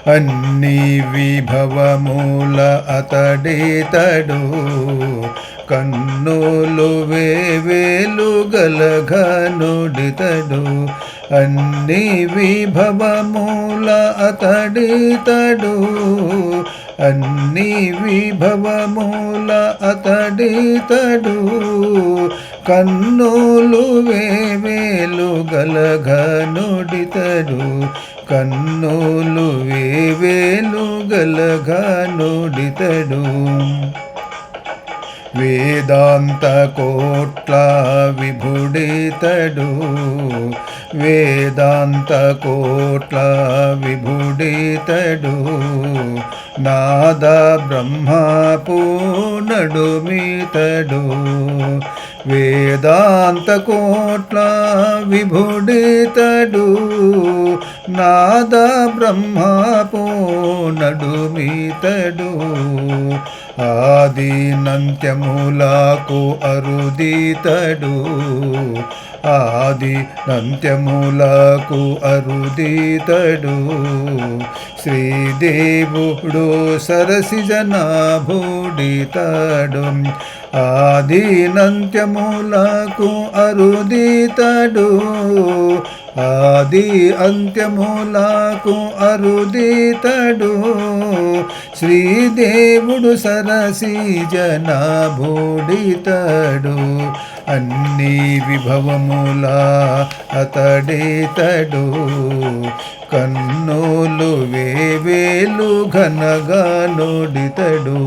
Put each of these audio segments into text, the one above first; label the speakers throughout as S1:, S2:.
S1: అన్ని విభవముల అతడేతడు, కన్నులు వేవేలు గలఘనుడితడు. అన్ని విభవముల అతడితడు, అన్ని విభవముల అతడితడు. కన్నులు వేవేలు గలఘనుడితడు, కన్నులు వేవేలు గలఘనుడితడు. వేదాంత కోట్ల విభుడితడు, వేదాంత కోట్ల విభుడితడు. నాద బ్రహ్మపు నడుమితడు, వేదాంత కోట్ల విభుడితడు. నాద బ్రహ్మపు నడుమితడు. ఆదినంత్యములకు అరుదితడు, ఆదినంత్యములకు అరుదితడు. శ్రీదేవుడు సరసిజనాభుడితడు, ఆదినంత్యములకు అరుదితడు. ఆది అంత్యములకు అరుదితడు. శ్రీదేవుడు సరసిజనాభుడితడు, అన్ని విభవముల అతడేతడు. కన్నులు వేవేలు ఘనఘనుడితడు.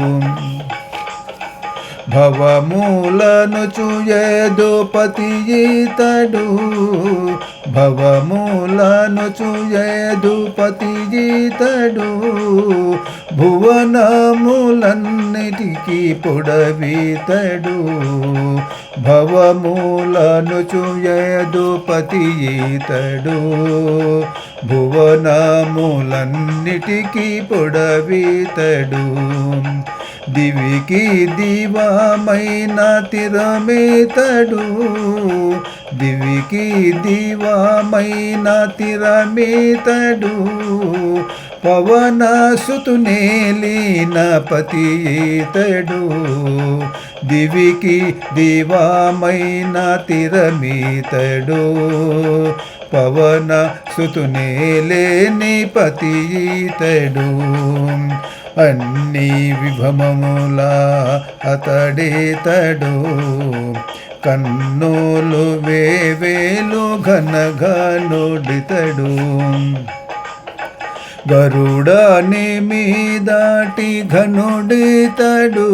S1: భవములను చుయేదుపతియితడు, భవములను చుయేదుపతియితడు. భువనములన్నిటికీ పొడవితడు, భవములను చుయేదుపతియితడు. భువనములన్నిటికీ పొడవితడు. దివికి దివామైన తిరమితడు, దివికి దివామైన తిరమితడు. పవన సుతునేలిన పతియితడు, దివికి దివామైన తిరమితడు. పవన సుతునేలేని పతియితడు. అన్ని విభవముల అతడేతడు, కన్నులు వేవేలు ఘనఘనుడితడు. గరుడని మీదాటి ఘనుడితడు,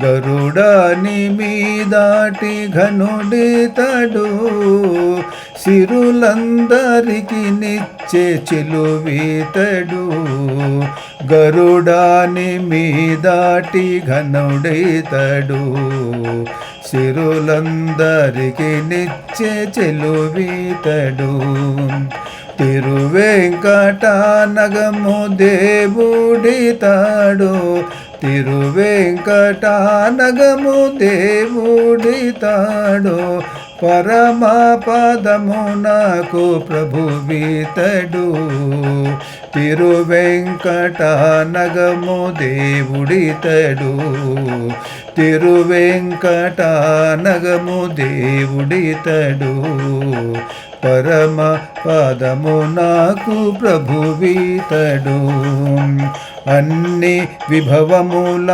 S1: గరుడని మీదాటి ఘనుడితడు. సిరులందరికి నిచ్చే చెలువితడు, గరుడాని మీదాటి ఘనుడితడు. సిరులందరికి నిచ్చే చెలువితడు. తిరువెంకటనగము దేవుడితడు, తిరువెంకటనగము దేవుడితడు. పరమ పదమునకు ప్రభువితడు, తిరువెంకటనగము దేవుడితడు. తిరువెంకటనగము దేవుడితడు. పరమ పదమునకు ప్రభువితడు. అన్ని విభవముల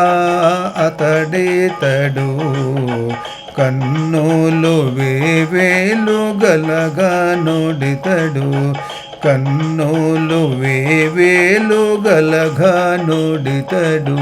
S1: అతడేతడు, కన్నులు వేవేలు గలఘనుడితడు. కన్నులు వేవేలు గలఘనుడితడు.